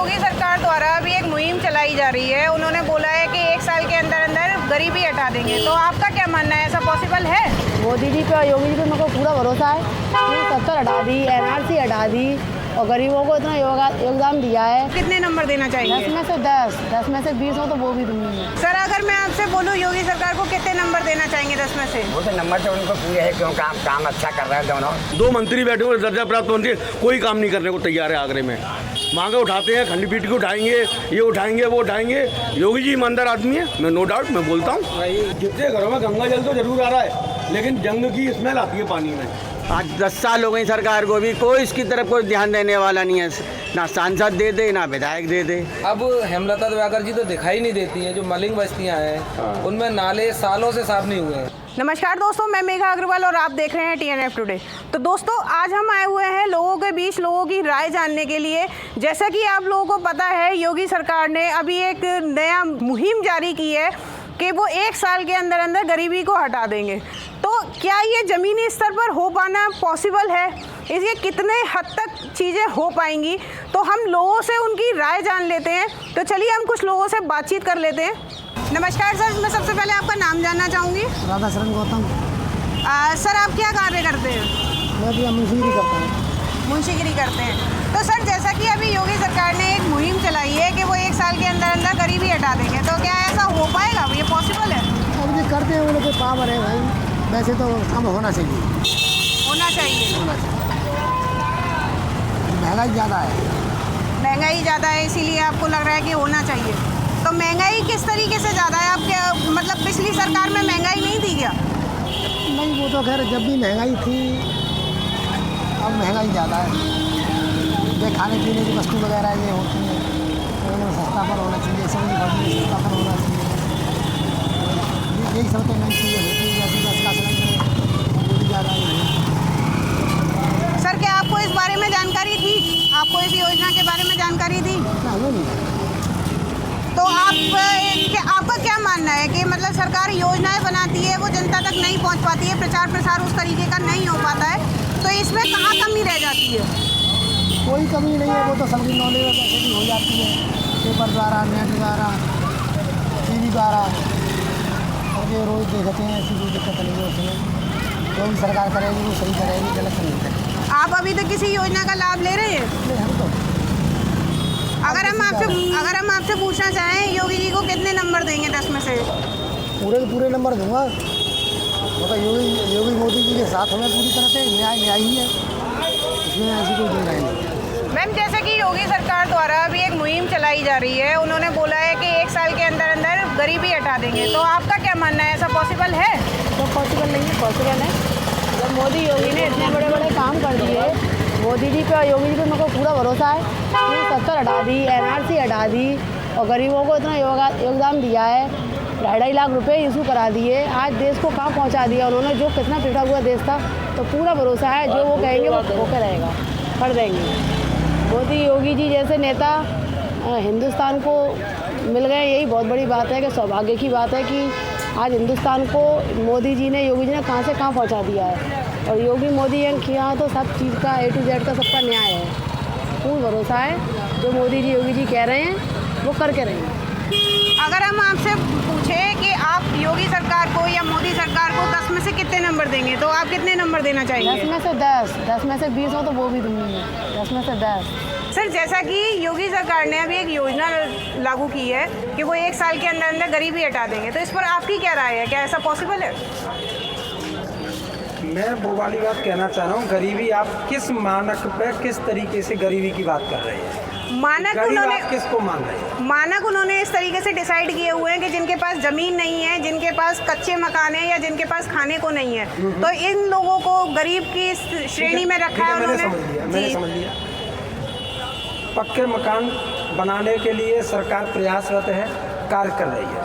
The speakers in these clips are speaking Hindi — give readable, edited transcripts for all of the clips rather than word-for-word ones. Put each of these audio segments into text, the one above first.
योगी सरकार द्वारा अभी एक मुहिम चलाई जा रही है। उन्होंने बोला है कि 1 साल के अंदर अंदर गरीबी हटा देंगे, तो आपका क्या मानना है, ऐसा पॉसिबल है? मोदी जी पे, योगी जी पे मेरे को पूरा भरोसा है। 70 हटा दी, NRC हटा दी और गरीबों को इतना योगदान दिया है। कितने नंबर देना चाहिए? 10 में से 10 में से 20 हो तो वो भी दूंगी। सर, अगर मैं आपसे बोलूँ योगी सरकार को कितने नंबर देना चाहेंगे 10 में से? वो तो नंबर तो उनको पूरे है, क्यों काम अच्छा कर रहा है दोनों। 2 मंत्री बैठे हुए, दर्जा प्राप्त मंत्री कोई काम नहीं करने को तैयार है। आगरे में मांगे उठाते हैं, खंडपीठ को उठाएंगे, ये उठाएंगे, वो उठाएंगे। योगी जी ईमानदार आदमी है, मैं नो डाउट मैं बोलता हूँ। जितने घरों में गंगा जल तो जरूर आ रहा है, लेकिन जंग की स्मेल आती है पानी में। आज 10 साल हो गई सरकार को, भी कोई इसकी तरफ कोई ध्यान देने वाला नहीं है। ना सांसद दे दे, ना विधायक दे दे। अब हेमलता दिवाकर जी तो दिखाई नहीं देती हैं। जो मलिंग बस्तियां हैं उनमें नाले सालों से साफ नहीं हुए हैं। नमस्कार दोस्तों, मैं मेघा अग्रवाल और आप देख रहे हैं TNF टुडे। तो दोस्तों, आज हम आए हुए हैं लोगों के बीच लोगों की राय जानने के लिए। जैसा कि आप लोगों को पता है, योगी सरकार ने अभी एक नया मुहिम जारी की है कि वो 1 साल के अंदर अंदर गरीबी को हटा देंगे। तो क्या ये ज़मीनी स्तर पर हो पाना पॉसिबल है? इसके कितने हद तक चीज़ें हो पाएंगी? तो हम लोगों से उनकी राय जान लेते हैं। तो चलिए हम कुछ लोगों से बातचीत कर लेते हैं। नमस्कार सर, मैं सबसे पहले आपका नाम जानना चाहूँगी। राधा शरण गौतम। सर, आप क्या कार्य करते हैं? मैं भी मुंशीगिरी करता हूँ। मुंशीगिरी करते हैं। तो सर, जैसा कि अभी योगी सरकार ने एक मुहिम चलाई है कि वो 1 साल के अंदर अंदर गरीबी हटा देंगे, तो क्या ऐसा हो पाएगा? ये पॉसिबल है? अब ये करते हैं, उनके पावर है भाई। वैसे तो कम होना चाहिए। होना चाहिए। महंगाई ज़्यादा है। महंगाई ज़्यादा है, इसीलिए आपको लग रहा है कि होना चाहिए। तो महंगाई किस तरीके से ज़्यादा है? आप क्या मतलब पिछली सरकार में महंगाई नहीं थी क्या? नहीं, वो तो खैर जब भी महंगाई थी, अब महंगाई ज़्यादा है। ये खाने पीने की वस्तु वगैरह ये होती है, तो सस्ता पर होना चाहिए। सब्जी भाजी सस्ता पर होना चाहिए। यही सब तो नई चीज़ें होती है, जैसे गैस का सिलेंडर ज़्यादा है। सर, क्या आपको इस बारे में जानकारी थी? आपको इस योजना के बारे में जानकारी थी? तो आपका क्या मानना है कि मतलब सरकार योजनाएं बनाती है, वो जनता तक नहीं पहुंच पाती है, प्रचार प्रसार उस तरीके का नहीं हो पाता है, तो इसमें कहाँ कमी रह जाती है? कोई कमी नहीं है, वो तो सबकी नॉलेज वैसे भी हो जाती है, पेपर द्वारा, नेट द्वारा, TV द्वारा, और ये रोज़ देखते हैं। ऐसी कोई दिक्कत नहीं है उसमें। जो भी सरकार करेगी वो सही करेगी, गलत नहीं करेगी। आप अभी तक किसी योजना का लाभ ले रहे हैं? नहीं, हम तो अगर हम आपसे पूछना चाहें, योगी जी को कितने नंबर देंगे 10 में से? पूरे नंबर दूंगा। वो तो योगी मोदी जी के साथ हमें पूरी तरह से न्याय ही है, इसमें ऐसी कोई दो राय नहीं। मैम, जैसे कि योगी सरकार द्वारा अभी एक मुहिम चलाई जा रही है। उन्होंने बोला है कि 1 साल के अंदर अंदर गरीबी हटा देंगे, तो आपका क्या मानना है, ऐसा पॉसिबल है? तो पॉसिबल नहीं है, पॉसिबल है। जब मोदी योगी ने इतने बड़े बड़े काम कर दिए, मोदी जी पे, योगी जी पे मेरे को पूरा भरोसा है। 70 हटा दी, NRC हटा दी और गरीबों को इतना योगदान दिया है। 2.5 लाख रुपए इशू करा दिए। आज देश को कहाँ पहुँचा दिया उन्होंने, जो कितना पिटा हुआ देश था। तो पूरा भरोसा है, जो वो कहेंगे वो होकर रहेगा, कर देंगे। मोदी योगी जी जैसे नेता हिंदुस्तान को मिल गए, यही बहुत बड़ी बात है कि सौभाग्य की बात है कि आज हिंदुस्तान को मोदी जी ने, योगी जी ने कहाँ से कहाँ पहुँचा दिया है। और योगी मोदी के यहाँ तो सब चीज़ का A to Z का सबका न्याय है। पूर्ण भरोसा है, जो मोदी जी योगी जी कह रहे हैं वो करके रहेंगे। अगर हम आपसे पूछें कि आप योगी सरकार को या मोदी सरकार को 10 में से कितने नंबर देंगे, तो आप कितने नंबर देना चाहेंगे? 10 में से 10 में से 20 हो तो वो भी दूंगी। 10 में से 10। सर, जैसा कि योगी सरकार ने अभी एक योजना लागू की है कि वो 1 साल के अंदर अंदर गरीबी हटा देंगे, तो इस पर आपकी क्या राय है? क्या ऐसा पॉसिबल है? मैं वो वाली बात कहना चाह रहा हूँ, गरीबी आप किस मानक पे, किस तरीके से गरीबी की बात कर रहे हैं? मानक उन्होंने किसको मान रहे हैं? मानक उन्होंने इस तरीके से डिसाइड किए हुए हैं कि जिनके पास ज़मीन नहीं है, जिनके पास कच्चे मकान है या जिनके पास खाने को नहीं है, तो इन लोगों को गरीब की श्रेणी में रखा है उन्होंने। मैंने समझ लिया। पक्के मकान बनाने के लिए सरकार प्रयासरत है, कार्य कर रही है,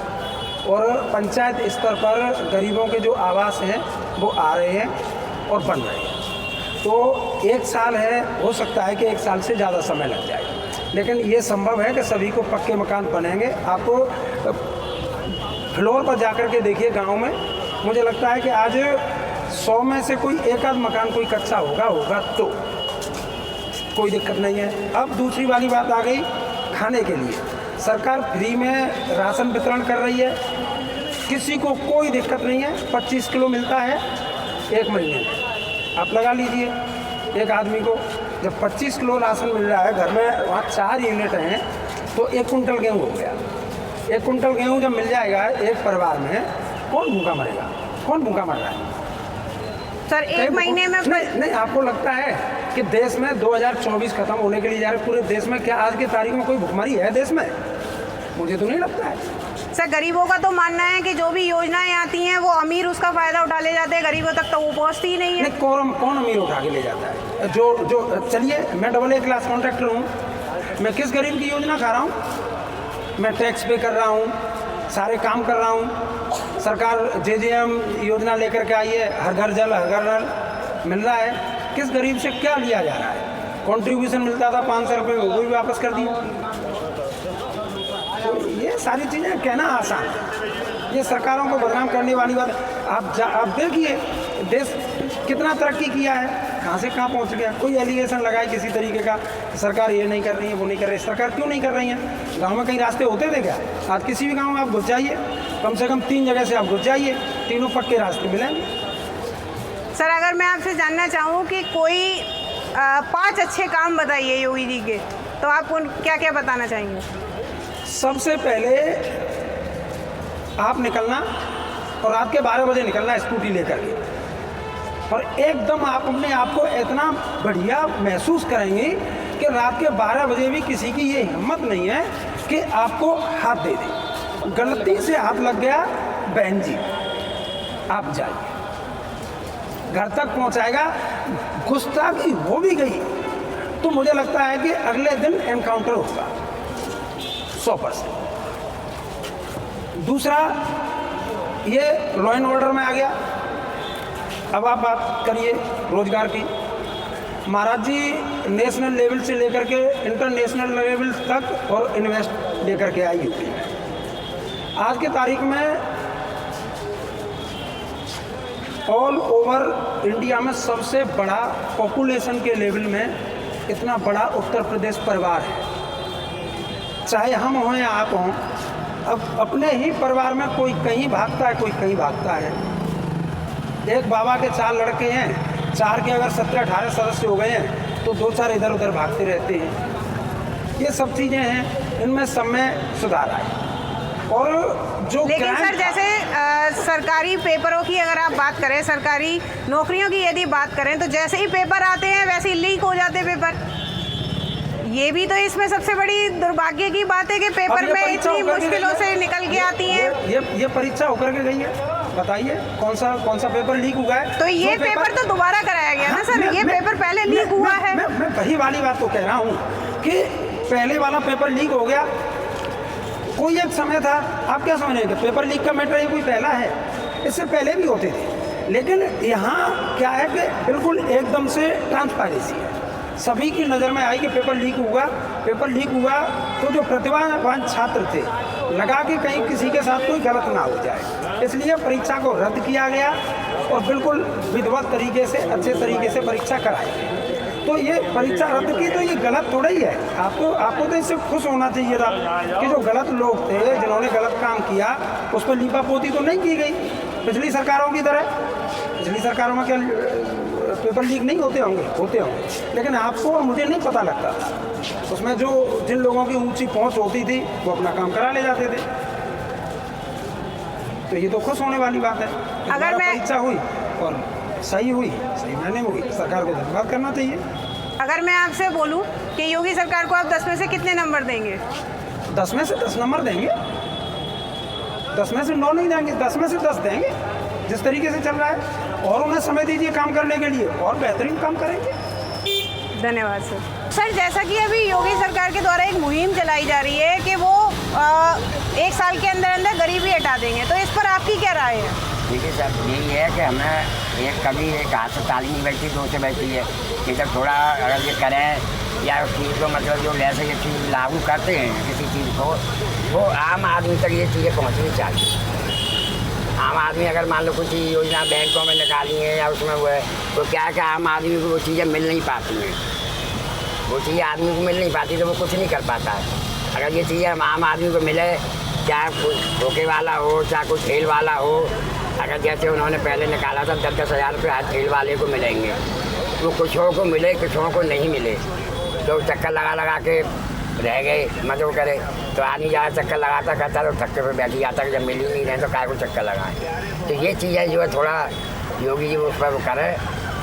और पंचायत स्तर पर गरीबों के जो आवास हैं वो आ रहे हैं और बन रहे हैं। तो 1 साल है, हो सकता है कि 1 साल से ज़्यादा समय लग जाए, लेकिन ये संभव है कि सभी को पक्के मकान बनेंगे। आपको फ्लोर पर जाकर के देखिए गांव में, मुझे लगता है कि आज 100 में से कोई एक आध मकान कोई कच्चा होगा तो कोई दिक्कत नहीं है। अब दूसरी वाली बात आ गई खाने के लिए सरकार फ्री में राशन वितरण कर रही है। किसी को कोई दिक्कत नहीं है। 25 किलो मिलता है 1 महीने में। आप लगा लीजिए एक आदमी को जब 25 किलो राशन मिल रहा है, घर में वहाँ 4 यूनिट हैं तो 1 कुंटल गेहूँ हो गया। 1 कुंटल गेहूँ जब मिल जाएगा एक परिवार में, कौन भूखा मरेगा? कौन भूखा मर रहा है? सर एक महीने में नहीं, आपको लगता है कि देश में 2024 खत्म होने के लिए जा रहे पूरे देश में, क्या आज की तारीख में कोई भुखमरी है देश में? मुझे तो नहीं लगता है। सर गरीबों का तो मानना है कि जो भी योजनाएं आती हैं वो अमीर उसका फायदा उठा ले जाते हैं, गरीबों तक तो वो पहुंचती ही नहीं है। नहीं, कौन अमीर उठा के ले जाता है? जो चलिए मैं AA क्लास कॉन्ट्रैक्टर हूँ, मैं किस गरीब की योजना खा रहा हूँ? मैं टैक्स पे कर रहा हूँ, सारे काम कर रहा हूँ। सरकार JJM योजना लेकर के आई है, हर घर जल हर घर नल मिल रहा है। किस गरीब से क्या लिया जा रहा है? कंट्रीब्यूशन मिलता था 500 रुपये, वो भी वापस कर दिया। तो ये सारी चीज़ें कहना आसान है, ये सरकारों को बदनाम करने वाली बात है। आप देखिए देश कितना तरक्की किया है, कहाँ से कहाँ पहुँच गया। कोई एलिगेशन लगाए किसी तरीके का, सरकार ये नहीं कर रही है, वो नहीं कर रही। सरकार क्यों नहीं कर रही है? गाँव में कहीं रास्ते होते थे क्या? आज किसी भी गाँव में आप घुस जाइए, कम से कम 3 जगह से आप घुस जाइए, तीनों पक्के रास्ते मिलेंगे। सर अगर मैं आपसे जानना चाहूँ कि कोई 5 अच्छे काम बताइए योगी जी के, तो आप उन क्या क्या बताना चाहेंगे? सबसे पहले आप निकलना और रात के 12 बजे निकलना स्कूटी लेकर के, और एकदम आप अपने आप को इतना बढ़िया महसूस करेंगे कि रात के 12 बजे भी किसी की ये हिम्मत नहीं है कि आपको हाथ दे दे। गलती से हाथ लग गया, बहन जी आप जाइए, घर तक पहुंचाएगा। गुस्ताखी हो भी गई तो मुझे लगता है कि अगले दिन एनकाउंटर होगा 100%। दूसरा, ये लॉ एंड ऑर्डर में आ गया। अब आप बात करिए रोजगार की। महाराज जी नेशनल लेवल से लेकर के इंटरनेशनल लेवल तक और इन्वेस्ट लेकर के आई यूपी में। आज की तारीख में ऑल ओवर इंडिया में सबसे बड़ा पॉपुलेशन के लेवल में इतना बड़ा उत्तर प्रदेश परिवार है। चाहे हम हों या आप हों, अब अपने ही परिवार में कोई कहीं भागता है, कोई कहीं भागता है। एक बाबा के 4 लड़के हैं, 4 के अगर 17-18 सदस्य हो गए हैं तो 2-4 इधर उधर भागते रहते हैं। ये सब चीज़ें हैं, इनमें सब में सुधार आए। और जो लेकिन सर जैसे सरकारी पेपरों की अगर आप बात करें, सरकारी नौकरियों की यदि बात करें, तो जैसे ही पेपर आते हैं वैसे ही लीक हो जाते पेपर। ये भी तो इसमें सबसे बड़ी दुर्भाग्य की बात है कि पेपर में इतनी मुश्किलों से निकल के आती हैं। ये परीक्षा होकर के गई है। बताइए कौन सा पेपर लीक हुआ है? तो ये पेपर तो दोबारा कराया गया ना सर, ये पेपर पहले लीक हुआ है। मैं वही वाली बात तो कह रहा हूँ कि पहले वाला पेपर लीक हो गया। कोई एक समय था, आप क्या समझ रहे हैं, पेपर लीक का मैटर ये कोई पहला है, इससे पहले भी होते थे। लेकिन यहाँ क्या है कि बिल्कुल एकदम से ट्रांसपेरेंसी है। सभी की नज़र में आई कि पेपर लीक हुआ तो जो प्रतिभावान छात्र थे लगा कि कहीं किसी के साथ कोई गलत ना हो जाए, इसलिए परीक्षा को रद्द किया गया और बिल्कुल विधिवत तरीके से अच्छे तरीके से परीक्षा कराई गई। तो ये परीक्षा रद्द की तो ये गलत थोड़ा ही है। आपको तो इससे खुश होना चाहिए था कि जो गलत लोग थे, जिन्होंने गलत काम किया, उस पर लीपापोती तो नहीं की गई पिछली सरकारों की तरह। पिछली सरकारों में क्या पेपर लीक नहीं होते होंगे, लेकिन आपको और मुझे नहीं पता लगता था। उसमें जिन लोगों की ऊंची पहुंच होती थी वो अपना काम करा ले जाते थे। तो ये तो खुश होने वाली बात है। अगर मैं परीक्षा हुई और सही मायने में हुई, सरकार को धन्यवाद करना चाहिए। अगर मैं आपसे बोलूं कि योगी सरकार को आप 10 में से कितने नंबर देंगे? 10 में से 10 नंबर देंगे, 10 में से 9 नहीं देंगे, 10 में से 10 देंगे। जिस तरीके से चल रहा है, और उन्हें समय दीजिए काम करने के लिए, और बेहतरीन काम करेंगे। धन्यवाद सर। जैसा कि अभी योगी सरकार के द्वारा एक मुहिम चलाई जा रही है कि वो 1 साल के अंदर अंदर गरीबी हटा देंगे, तो इस पर आपकी क्या राय है? देखिए सर, यही है कि हमें कभी एक हाथ से ताली नहीं बैठती, 2 से बैठती है कि जब थोड़ा अगर ये करें या चीज़ को मतलब जो जैसे ये चीज़ लागू करते हैं किसी चीज़ को, वो आम आदमी तक ये चीज़ें पहुँचनी चाहिए। आम आदमी अगर मान लो कुछ योजना बैंकों में निकाली है या उसमें वो है, तो क्या है कि आम आदमी को वो चीज़ें मिल नहीं पाती हैं। वो चीज़ें आदमी को मिल नहीं पाती तो वो कुछ नहीं कर पाता है। अगर ये चीज़ें हम आम आदमी को मिले, चाहे कोई धोखे वाला हो, चाहे कोई ठेल वाला हो, अगर जैसे उन्होंने पहले निकाला था 10-10 हज़ार रुपये हर ठेल वाले को मिलेंगे, तो कुछों को मिले, कुछों को नहीं मिले, तो चक्कर लगा के रह गए, मज़ो करे। तो आदमी ज़्यादा चक्कर लगाता करता तो थक्के पे बैठ जाता कि जब मिल ही नहीं रहे तो काय को चक्कर लगाएं। तो ये चीज़ें जो है थोड़ा योगी जी उस पर वो करें,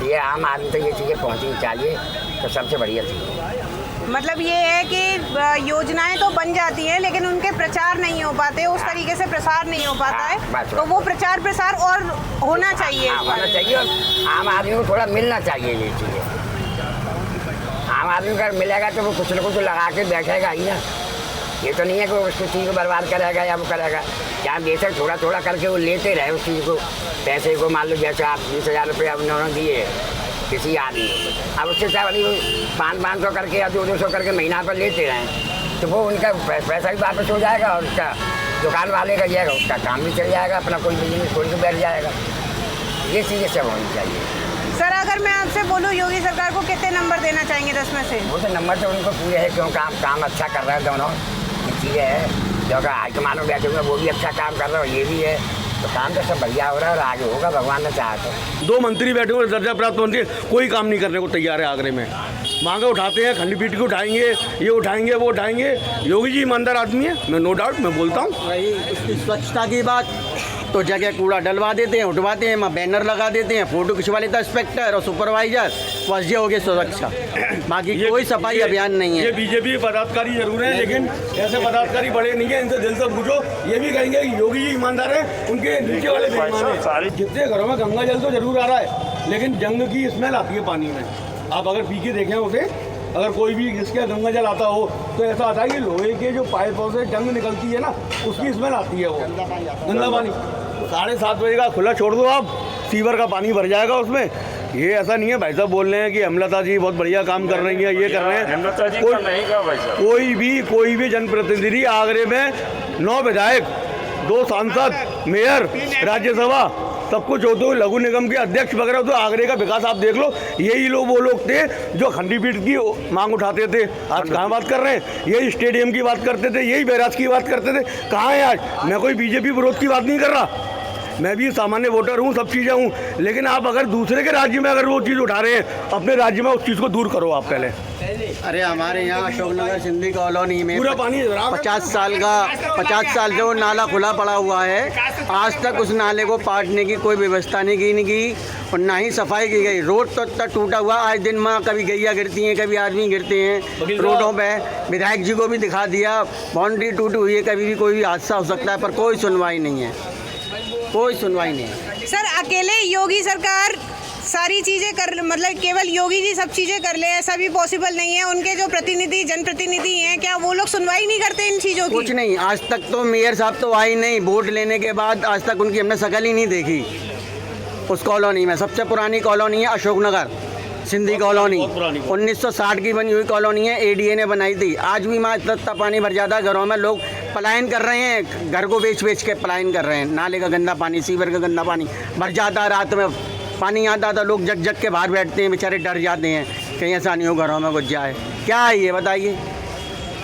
ये आम आदमी तक ये चीज़ें पहुँचनी चाहिए, तो सबसे बढ़िया चीज़ है। मतलब ये है कि योजनाएं तो बन जाती हैं लेकिन उनके प्रचार नहीं हो पाते, उस तरीके से प्रसार नहीं हो पाता है, तो वो प्रचार प्रसार और होना चाहिए। होना चाहिए और आम आदमी को थोड़ा मिलना चाहिए ये चीज़ें। आम आदमी को अगर मिलेगा तो वो कुछ न कुछ लगा के बैठेगा ही ना। ये तो नहीं है कि उस चीज़ को बर्बाद करेगा या वो करेगा, क्या बेशक थोड़ा थोड़ा करके वो लेते रहे उस चीज़ को, पैसे को। मान लो जैसे आप 20,000 रुपये उन्होंने दिए किसी आदमी को, अब उससे चाहे 500 करके या 200 करके महीना पर लेते रहें, तो वो उनका पैसा भी वापस हो जाएगा और उसका दुकान वाले का जाएगा, उसका काम भी चल जाएगा, अपना कोई बिजनेस खोल के बैठ जाएगा। ये चीज़ें सब होनी चाहिए। सर अगर मैं आपसे बोलूँ योगी सरकार को कितने नंबर देना चाहेंगे 10 में से? वो तो नंबर तो उनको पूरे है, क्यों काम अच्छा कर रहे हैं दोनों। ये चीज़ें है जो हाईकमान में बैठे हुए वो भी अच्छा काम कर रहे हो, ये भी है, तो काम तो सब बढ़िया हो रहा है और आगे होगा, भगवान ने चाहा तो। 2 मंत्री बैठे हुए दर्जा प्राप्त मंत्री कोई काम नहीं करने को तैयार है आगरे में। मांगे उठाते हैं, खंडपीठ को उठाएंगे, ये उठाएंगे वो उठाएंगे। योगी जी ईमानदार आदमी है, मैं नो डाउट मैं बोलता हूँ। वही उसकी स्वच्छता की बात, तो जगह कूड़ा डलवा देते हैं, उठवाते हैं, बैनर लगा देते हैं, फोटो खिंचवा लेता इंस्पेक्टर और सुपरवाइजर, बस ये हो गई सुरक्षा। बाकी कोई सफाई अभियान नहीं है। ये बीजेपी पदाधिकारी जरूर हैं, लेकिन ऐसे पदाधिकारी बड़े नहीं हैं, इनसे दिल से पूछो, ये भी कहेंगे कि योगी जी ईमानदार है, उनके नीचे वाले बेईमान हैं। जितने घरों में गंगा जल तो जरूर आ रहा है, लेकिन जंग की स्मेल आती है पानी में। आप अगर पी के देखें उसे, अगर कोई भी जिसके गंगा जल आता हो तो ऐसा आता है कि लोहे के जो पाइपों से जंग निकलती है ना, उसकी स्मेल आती है। वो गंदा पानी 7:30 बजे का खुला छोड़ दो आप, सीवर का पानी भर जाएगा उसमें। ये ऐसा नहीं है भाई साहब बोल रहे हैं कि हेमलता जी बहुत बढ़िया काम कर रही हैं, ये कर रहे हैं। कोई भी जनप्रतिनिधि आगरे में 9 विधायक, 2 सांसद, मेयर, राज्यसभा सब कुछ होते हुए लघु निगम के अध्यक्ष वगैरह, तो आगरे का विकास आप देख लो। यही लोग वो लोग थे जो खंडपीठ की मांग उठाते थे। आज कहाँ बात कर रहे हैं? यही स्टेडियम की बात करते थे, यही बैराज की बात करते थे। कहाँ है आज? मैं कोई बीजेपी विरोध की बात नहीं कर रहा, मैं भी सामान्य वोटर हूँ, सब चीज़ें हूँ, लेकिन आप अगर दूसरे के राज्य में अगर वो चीज़ उठा रहे हैं, अपने राज्य में उस चीज़ को दूर करो आप पहले। अरे हमारे यहाँ अशोकनगर सिंधी कॉलोनी में पूरा पानी 50 साल से वो नाला खुला पड़ा हुआ है। आज तक उस नाले को पाटने की कोई व्यवस्था नहीं की और ना ही सफाई की गई। रोड तो तक टूटा हुआ, आज दिन में कभी गैया गिरती हैं, कभी आदमी गिरते हैं रोडों पे। विधायक जी को भी दिखा दिया, बाउंड्री टूटी हुई है, कभी भी कोई भी हादसा हो सकता है, पर कोई सुनवाई नहीं है, कोई सुनवाई नहीं है। सर अकेले योगी सरकार सारी चीज़ें कर, मतलब केवल योगी जी सब चीज़ें कर ले ऐसा भी पॉसिबल नहीं है। उनके जो प्रतिनिधि जनप्रतिनिधि हैं, क्या वो लोग सुनवाई नहीं करते इन चीज़ों की? कुछ नहीं, आज तक तो मेयर साहब तो आए नहीं, वोट लेने के बाद आज तक उनकी हमने शक्ल ही नहीं देखी। उस कॉलोनी में सबसे पुरानी कॉलोनी है अशोकनगर सिंधी कॉलोनी, 1960 की बनी हुई कॉलोनी है, ADA ने बनाई थी। आज भी वहाँ इतना पानी भर जाता है, घरों में लोग पलायन कर रहे हैं, घर को बेच के पलायन कर रहे हैं। नाले का गंदा पानी, सीवर का गंदा पानी भर जाता है, रात में पानी आता था, लोग जग के बाहर बैठते हैं, बेचारे डर जाते हैं कहीं ऐसा नहीं हो घरों में घुस जाए। क्या है ये बताइए?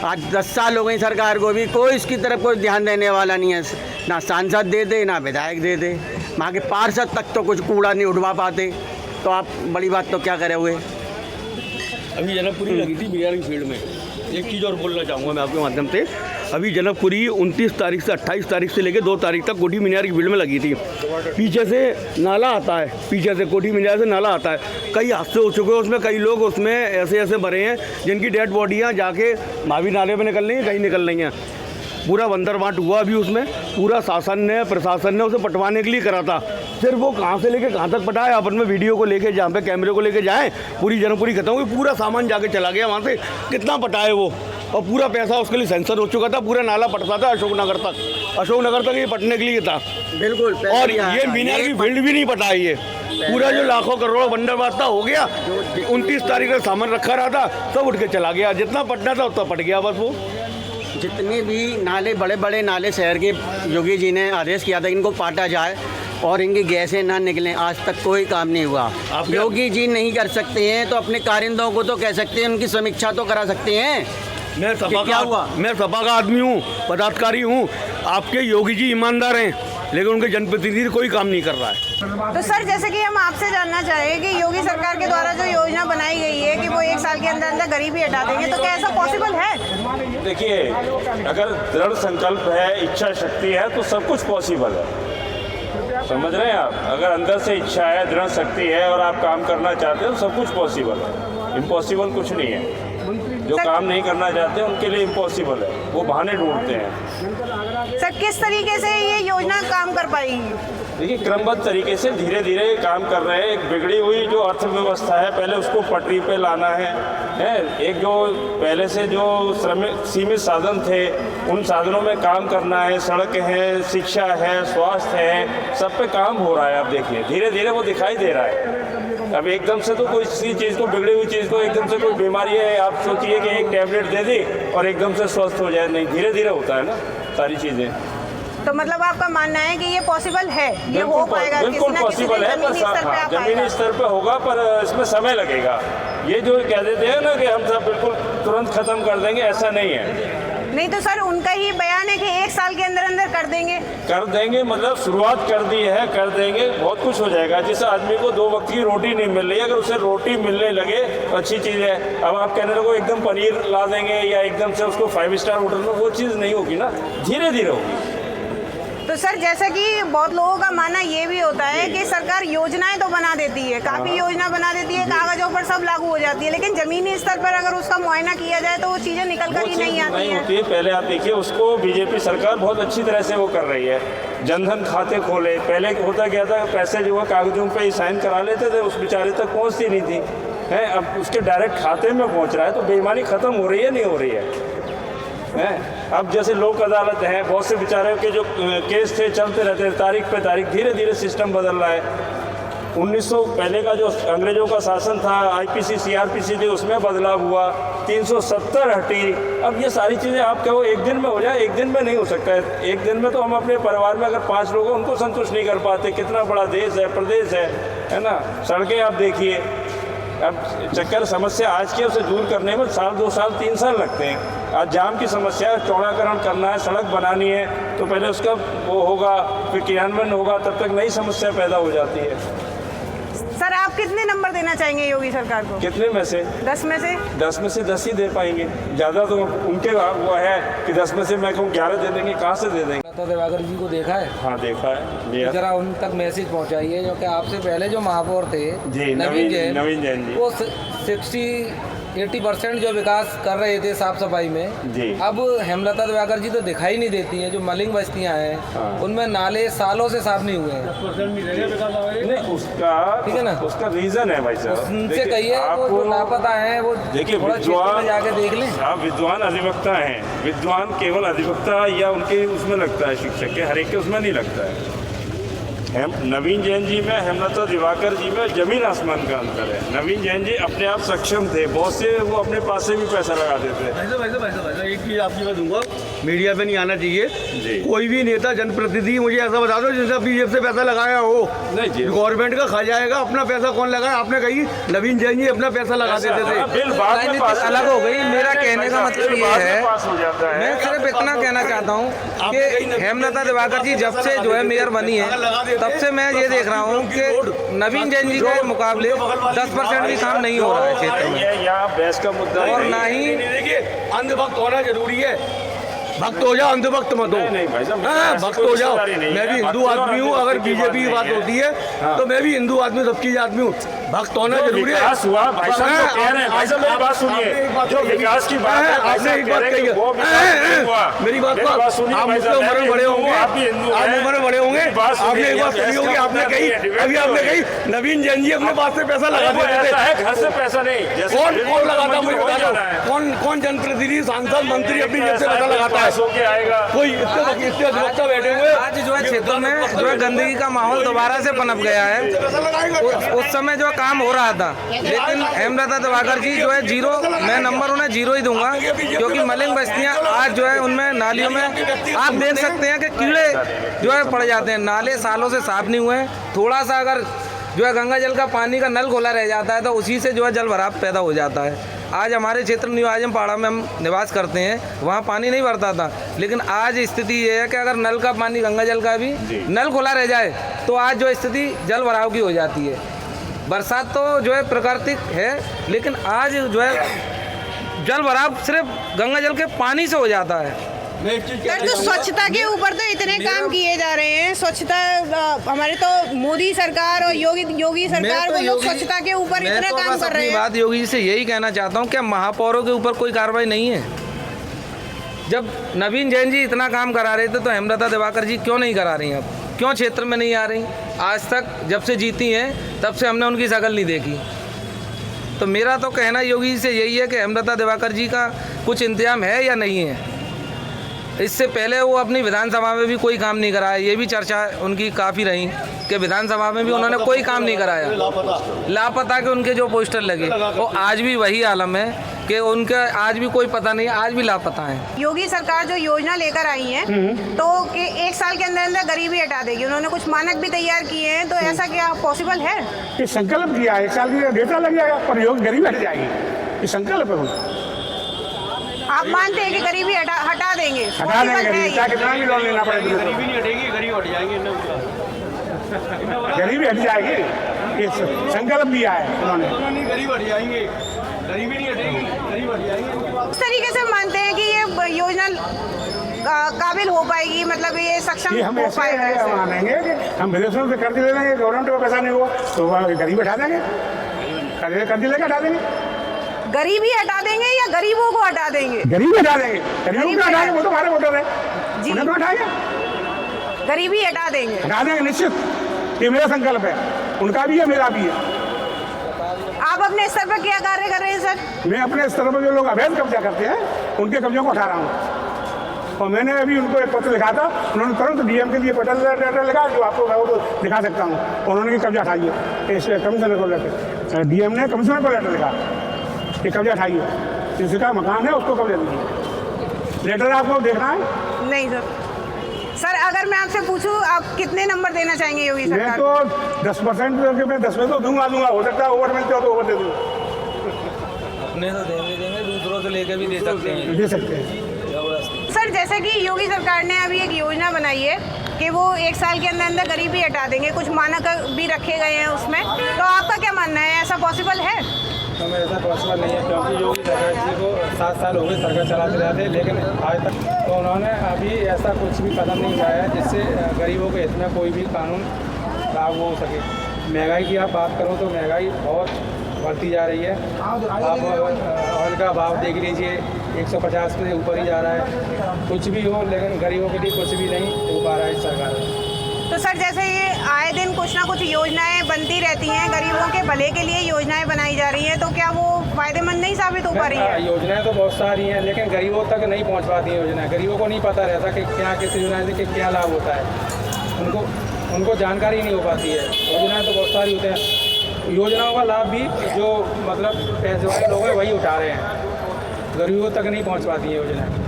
आज 10 साल हो गई सरकार को, भी कोई इसकी तरफ कोई ध्यान देने वाला नहीं है। ना सांसद दे दे, ना विधायक दे दे, वहाँ के पार्षद तक तो कुछ कूड़ा नहीं उठवा पाते, तो आप बड़ी बात तो क्या करे हुए। अभी जनकपुरी लगी थी बिहार की फील्ड में। एक चीज़ और बोलना चाहूँगा मैं आपके माध्यम से, अभी जनकपुरी 29 तारीख से 28 तारीख से लेकर 2 तारीख तक कोठी मीनार की फील्ड में लगी थी। पीछे से नाला आता है, पीछे से कोठी मीनार से नाला आता है। कई हादसे हो चुके हैं उसमें, कई लोग उसमें ऐसे भरे हैं जिनकी डेड बॉडियाँ जाके भावी नाले में निकल रही हैं, कहीं निकल रही हैं। पूरा बंदरबांट हुआ अभी उसमें, पूरा शासन ने प्रशासन ने उसे पटवाने के लिए करा था। फिर वो कहाँ से लेके कहाँ तक पटाए, अपन में वीडियो को लेके जहाँ पे कैमरे को लेके जाएं, पूरी जनकपुरी खत्म हुई, पूरा सामान जाके चला गया वहाँ से। कितना पटाए वो, और पूरा पैसा उसके लिए सेंसर हो चुका था। पूरा नाला पटता था अशोकनगर तक ये पटने के लिए था बिल्कुल। और ये मीनार की फील्ड भी नहीं पटाई है। पूरा जो लाखों करोड़ों बंदरबांट हो गया, 29 तारीख का सामान रखा रहा था, सब उठ के चला गया। जितना पटना था उतना पट गया बस। वो जितने भी नाले, बड़े बड़े नाले शहर के योगी जी ने आदेश किया था इनको पाटा जाए और इनकी गैसें ना निकलें, आज तक कोई काम नहीं हुआ। योगी जी नहीं कर सकते हैं तो अपने कारिंदों को तो कह सकते हैं, उनकी समीक्षा तो करा सकते हैं। मैं सपा क्या हुआ? मैं सपा का आदमी हूँ, पदाधिकारी हूँ। आपके योगी जी ईमानदार हैं, लेकिन उनके जनप्रतिनिधि कोई काम नहीं कर रहा है। तो सर जैसे कि हम आपसे जानना चाहेंगे कि योगी सरकार के द्वारा जो योजना बनाई गई है कि वो 1 साल के अंदर अंदर गरीबी हटा देंगे, तो क्या ऐसा पॉसिबल है? देखिए, अगर दृढ़ संकल्प है, इच्छा शक्ति है, तो सब कुछ पॉसिबल है। समझ रहे हैं आप? अगर अंदर से इच्छा है, दृढ़ शक्ति है और आप काम करना चाहते हो, सब कुछ पॉसिबल है। इम्पॉसिबल कुछ नहीं है। जो काम नहीं करना चाहते उनके लिए इम्पॉसिबल है, वो बहाने ढूंढते हैं। सर किस तरीके से ये योजना काम कर पाएगी? देखिए, क्रमबद्ध तरीके से धीरे धीरे काम कर रहे हैं। एक बिगड़ी हुई जो अर्थव्यवस्था है, पहले उसको पटरी पे लाना है। एक जो पहले से जो श्रमिक सीमित साधन थे, उन साधनों में काम करना है। सड़क है, शिक्षा है, स्वास्थ्य है, सब पे काम हो रहा है। आप देखिए, धीरे धीरे वो दिखाई दे रहा है। अब एकदम से तो कोई सी चीज़ को, बिगड़ी हुई चीज़ को, एकदम से कोई बीमारी है, आप सोचिए कि एक टैबलेट दे दी और एकदम से स्वस्थ हो जाए, नहीं, धीरे धीरे होता है ना सारी चीज़ें। तो मतलब आपका मानना है कि ये पॉसिबल है, ये हो पाएगा? बिल्कुल पॉसिबल है, पर जमीनी स्तर पे होगा, पर इसमें समय लगेगा। ये जो कह देते हैं ना कि हम सब बिल्कुल तुरंत खत्म कर देंगे, ऐसा नहीं है। नहीं तो सर उनका ही बयान है कि 1 साल के अंदर अंदर कर देंगे। मतलब शुरुआत कर दी है, कर देंगे, बहुत कुछ हो जाएगा। जिस आदमी को 2 वक्त की रोटी नहीं मिल रही है, अगर उसे रोटी मिलने लगे तो अच्छी चीज़ है। अब आप कहने लगो एकदम पनीर ला देंगे या एकदम से उसको 5 स्टार होटल में, वो चीज़ नहीं होगी ना, धीरे धीरे होगी। तो सर जैसा कि बहुत लोगों का मानना ये भी होता है कि सरकार योजनाएं तो बना देती है, काफ़ी योजना बना देती है, कागजों पर सब लागू हो जाती है, लेकिन ज़मीनी स्तर पर अगर उसका मुआयना किया जाए तो वो चीज़ें निकल कर ही नहीं आती हैं। पहले आप देखिए, उसको बीजेपी सरकार बहुत अच्छी तरह से वो कर रही है। जनधन खाते खोले, पहले होता क्या था, पैसे जो है कागजों पे ही साइन करा लेते थे, उस बेचारे तक पहुँचती नहीं थी। है अब उसके डायरेक्ट खाते में पहुँच रहा है, तो बेईमानी ख़त्म हो रही है, नहीं हो रही है? अब जैसे लोक अदालत है, बहुत से बेचारे के जो केस थे चलते रहते हैं, तारीख पे तारीख, धीरे धीरे सिस्टम बदल रहा है। 1900 पहले का जो अंग्रेजों का शासन था, आईपीसी सीआरपीसी थी, उसमें बदलाव हुआ, 370 हटी। अब ये सारी चीज़ें आप कहो एक दिन में हो जाए, एक दिन में नहीं हो सकता है। एक दिन में तो हम अपने परिवार में अगर 5 लोग हैं, उनको संतुष्ट नहीं कर पाते। कितना बड़ा देश है, प्रदेश है ना? सड़कें आप देखिए, अब चक्कर समस्या आज की उसे दूर करने में 1 साल 2 साल 3 साल लगते हैं। आज जाम की समस्या, चौड़ाकरण करना है, सड़क बनानी है, तो पहले उसका वो होगा, फिर क्रियान्वयन होगा, तब तक नई समस्या पैदा हो जाती है। सर आप कितने नंबर देना चाहेंगे योगी सरकार को? कितने में से? 10 में से? 10 में से 10 ही दे पाएंगे। ज़्यादा तो उनके वो है कि 10 में से मैं कहूँ 11 दे देंगे, कहाँ से दे देंगे? तो दिवाकर जी को देखा है? हाँ देखा है। जरा उन तक मैसेज पहुंचाइए, जो कि आपसे पहले जो महापौर थे जी, नवीन जैन जी, वो 60-80% जो विकास कर रहे थे साफ सफाई में जी। अब हेमलता दिवाकर जी तो दिखाई नहीं देती हैं। जो मलिंग बस्तियां हैं, हाँ। उनमें नाले सालों से साफ नहीं हुए हैं। नहीं, उसका ठीक है ना, उसका रीजन है भाई साहब। उनसे कहिए, वो जो लापता हैं वो देखिए, विद्वान जाके देख लें। आप विद्वान अधिवक्ता हैं, विद्वान केवल अधिवक्ता या उनके उसमें लगता है, शिक्षक के हर एक के उसमें नहीं लगता है। नवीन जैन जी में, हेमलता दिवाकर जी में जमीन आसमान का अंतर है। नवीन जैन जी अपने आप सक्षम थे, बहुत से वो अपने पास से भी पैसा लगा देते हैं। एक चीज़ आपकी मैं दूंगा, मीडिया पे नहीं आना चाहिए जी। कोई भी नेता जनप्रतिनिधि मुझे ऐसा बता दो जिसने अपनी जेब से पैसा लगाया हो। नहीं जी, गवर्नमेंट का खा जाएगा, अपना पैसा कौन लगाया? आपने कही नवीन जैन जी अपना पैसा लगा देते थे। बिल बाद में पास अलग हो गई। मेरा कहने का मतलब ये है, पास हो जाता है। मैं सिर्फ इतना कहना चाहता हूँ कि हेमलता दिवाकर जी जब से जो है मेयर बनी है, तब से मैं ये देख रहा हूँ कि नवीन जैन जी के मुकाबले 10% भी काम नहीं हो रहा है क्षेत्र में। यहाँ बहस का मुद्दा और ना ही देखिए, अंधभक्त होना जरूरी है। भक्त हो जाओ, अंधभक्त मत हो। नहीं भाई साहब, हाँ, भक्त हो जाओ। मैं भी हिंदू आदमी हूँ, अगर बीजेपी की बात होती है तो मैं भी हिंदू आदमी, सबकी आदमी हूँ। भक्त होना जरूरी है। विकास हुआ भाई साहब, तो कह रहे हैं भाई साहब, मेरी बात सुनिए, जो विकास की बात है, आपने एक बात कही है, मेरी बात को आप मुझसे उम्र में बड़े होंगे, आप उम्र में बड़े होंगे, आपने एक बात कही होगी, आपने कही, अभी आपने कही नवीन जैन जी अपने पास से पैसा लगा देते थे। घर से पैसा नहीं, कौन लगाता मुझे बता दो? कौन जनप्रतिनिधि, सांसद, मंत्री अपनी जेब से पैसा लगाता है? कोई इतने अधिवक्ता बैठे हुए। आज जो है क्षेत्रों में जो है गंदगी का माहौल दोबारा से पनप गया है। उस समय जो काम हो रहा था, लेकिन हेमलता दिवाकर जी जो है जीरो, मैं नंबर उन्हें 0 ही दूंगा, क्योंकि मलिंग बस्तियां आज जो है उनमें नालियों में आप देख सकते हैं कि कीड़े जो है पड़ जाते हैं। नाले सालों से साफ नहीं हुए हैं। थोड़ा सा अगर जो है गंगा जल का पानी का नल खोला रह जाता है तो उसी से जो है जल भराव पैदा हो जाता है। आज हमारे क्षेत्र न्यू आजमपाड़ा में हम निवास करते हैं, वहाँ पानी नहीं भरता था, लेकिन आज स्थिति ये है कि अगर नल का पानी, गंगा जल का भी नल खुला रह जाए तो आज जो स्थिति जल भराव की हो जाती है। बरसात तो जो है प्राकृतिक है, लेकिन आज जो है जल भराव सिर्फ गंगा जल के पानी से हो जाता है। सर, तो स्वच्छता के ऊपर तो इतने काम किए जा रहे हैं, स्वच्छता हमारे तो मोदी सरकार और योगी सरकार वो लोग स्वच्छता के ऊपर इतना काम कर रहे हैं। बात योगी जी से यही कहना चाहता हूँ कि महापौरों के ऊपर कोई कार्रवाई नहीं है। जब नवीन जैन जी इतना काम करा रहे थे तो हेमलता दिवाकर जी क्यों नहीं करा रही हैं? अब क्यों क्षेत्र में नहीं आ रही? आज तक जब से जीती हैं तब से हमने उनकी शकल नहीं देखी। तो मेरा तो कहना योगी जी से यही है कि हेमलता दिवाकर जी का कुछ इंतजाम है या नहीं है। इससे पहले वो अपनी विधानसभा में भी कोई काम नहीं कराया, ये भी चर्चा उनकी काफ़ी रही कि विधानसभा में भी उन्होंने कोई काम नहीं कराया, लापता के उनके जो पोस्टर लगे वो आज भी वही आलम है कि उनका आज भी कोई पता नहीं, आज भी लापता है। योगी सरकार जो योजना लेकर आई है तो कि 1 साल के अंदर अंदर गरीबी हटा देगी, उन्होंने कुछ मानक भी तैयार किए हैं, तो ऐसा क्या पॉसिबल है? ये संकल्प किया है, 1 साल की डेटा लग जाएगा पर योग गरीबी हट जाएगी, ये संकल्प है। आप मानते हैं कि गरीबी हटा देंगे? हटा देंगे गरीबी, चाहे कितना भी लोन लेना पड़ेगा। गरीबी नहीं हटेगी, गरीब हट जाएंगे। गरीबी हट जाएगी, ये संकल्प दिया है उन्होंने। गरीब हट जाएंगे, गरीबी नहीं हटेगी, गरीब हट जाएंगे। इस तरीके से मानते हैं कि ये योजना काबिल हो पाएगी, मतलब ये सक्षम हम हो ऐसे पाएगा? मानेंगे कि हम विदेशों से कर्ज ले लेंगे, गवर्नमेंट को पैसा नहीं हुआ तो गरीब हटा देंगे, कर्ज लेकर हटा देंगे। गरीबी हटा देंगे या गरीबों को हटा देंगे? गरीबी हटा देंगे, गरीबों को हटाएंगे, वो तो हमारे वोटर है जी, उन्हें तो हटाएंगे। गरीबी हटा देंगे, हटा देंगे निश्चित, ये मेरा संकल्प है, उनका भी है, मेरा भी है। आप अपने स्तर पर क्या कार्य कर रहे हैं सर? मैं अपने स्तर पर जो लोग अवैध कब्जा करते हैं उनके कब्जों को हटा रहा हूँ, और मैंने अभी उनको एक पत्र लिखा था, उन्होंने तुरंत डीएम के लिए लेटर लिखा जो आपको मैं वो दिखा सकता हूँ, उन्होंने कब्जा हटाइए, इस कमिश्नर को लेकर डीएम ने कमिश्नर को लेटर लिखा कि कब्जा हटाइए, जिसका मकान है उसको कब्जा दीजिए। लेटर आपको देखना है? नहीं सर, अगर मैं आपसे पूछूं आप कितने नंबर देना चाहेंगे योगी सरकार? मैं तो 10% मैं 10 में तो दूंगा, हो सकता है ओवर मिलते हो तो ओवर दे दूँ। अपने तो देंगे, दूसरों से लेकर भी दे सकते हैं। सर, जैसे कि योगी सरकार ने अभी एक योजना बनाई है कि वो 1 साल के अंदर अंदर गरीबी हटा देंगे, कुछ मानक भी रखे गए हैं उसमें, तो आपका क्या मानना है, ऐसा पॉसिबल है? हमें ऐसा पॉसिबल नहीं है, क्योंकि योगी सरकार जी को 7 साल हो गए सरकार चलाते रहते, लेकिन आज तक तो उन्होंने अभी ऐसा कुछ भी कदम नहीं उठाया जिससे गरीबों के हित में कोई भी कानून लागू हो सके। महंगाई की आप बात करो तो महंगाई बहुत बढ़ती जा रही है। आप ऑयल का भाव देख लीजिए, 150 से ऊपर ही जा रहा है। कुछ भी हो, लेकिन गरीबों के लिए कुछ भी नहीं हो पा रहा है इस सरकार में। तो सर, जैसे ये आए दिन कुछ ना कुछ योजनाएं बनती रहती हैं, गरीबों के भले के लिए योजनाएं बनाई जा रही हैं, तो क्या वो फायदेमंद नहीं साबित हो पा रही है? योजनाएं तो बहुत सारी हैं, लेकिन गरीबों तक नहीं पहुंच पाती हैं योजनाएं। गरीबों को नहीं पता रहता कि क्या किस योजना से क्या लाभ होता है, उनको जानकारी नहीं हो पाती है। योजनाएं तो बहुत सारी होते हैं, योजनाओं का लाभ भी जो मतलब पैसे वाले लोग हैं वही उठा रहे हैं, गरीबों तक नहीं पहुँच पाती है योजनाएँ।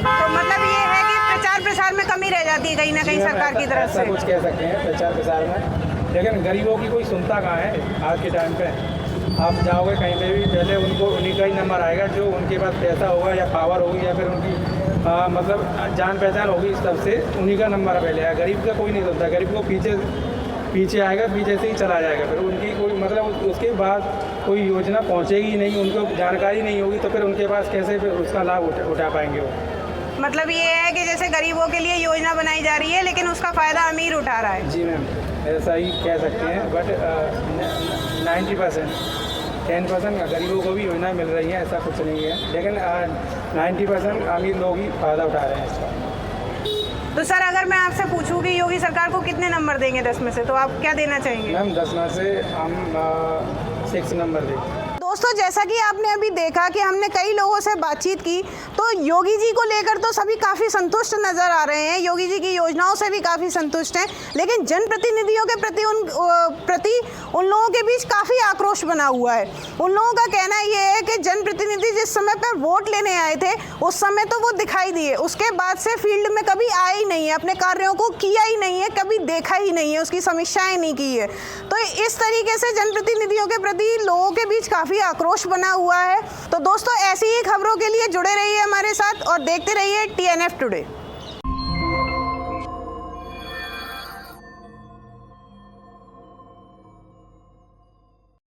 तो मतलब ये है कि प्रचार प्रसार में कमी रह जाती है कहीं ना कहीं सरकार की तरफ से? कुछ कह सकते हैं प्रचार प्रसार में, लेकिन गरीबों की कोई सुनता कहाँ है आज के टाइम पे। आप जाओगे कहीं पे भी, पहले उनको उन्हीं का ही नंबर आएगा जो उनके पास पैसा होगा या पावर होगी या फिर उनकी मतलब जान पहचान होगी, इस तरफ से उन्हीं का नंबर पहले आएगा। गरीब का कोई नहीं सुनता, गरीब को पीछे आएगा, पीछे से ही चला जाएगा, फिर उनकी कोई मतलब उसके बाद कोई योजना पहुँचेगी नहीं, उनको जानकारी नहीं होगी, तो फिर उनके पास कैसे फिर उसका लाभ उठा पाएंगे वो। मतलब ये है कि जैसे गरीबों के लिए योजना बनाई जा रही है लेकिन उसका फ़ायदा अमीर उठा रहा है? जी मैम, ऐसा ही कह सकते हैं, बट 90% 10% गरीबों को भी योजना मिल रही है, ऐसा कुछ नहीं है, लेकिन 90% अमीर लोग ही फ़ायदा उठा रहे हैं इसका। तो सर, अगर मैं आपसे पूछूं कि योगी सरकार को कितने नंबर देंगे 10 में से, तो आप क्या देना चाहेंगे? मैम 10 में से हम 6 नंबर देंगे। दोस्तों, जैसा कि आपने अभी देखा कि हमने कई लोगों से बातचीत की, तो योगी जी को लेकर तो सभी काफ़ी संतुष्ट नज़र आ रहे हैं, योगी जी की योजनाओं से भी काफ़ी संतुष्ट हैं, लेकिन जनप्रतिनिधियों के प्रति उन लोगों के बीच काफ़ी आक्रोश बना हुआ है। उन लोगों का कहना ये है कि जनप्रतिनिधि जिस समय पर वोट लेने आए थे उस समय तो वो दिखाई दिए, उसके बाद से फील्ड में कभी आए ही नहीं है, अपने कार्यों को किया ही नहीं है, कभी देखा ही नहीं है, उसकी समीक्षाएँ नहीं की है। तो इस तरीके से जनप्रतिनिधियों के प्रति लोगों के बीच काफ़ी आक्रोश बना हुआ है। तो दोस्तों ऐसी ही खबरों के लिए जुड़े रहिए हमारे साथ और देखते रहिए TNF टुडे।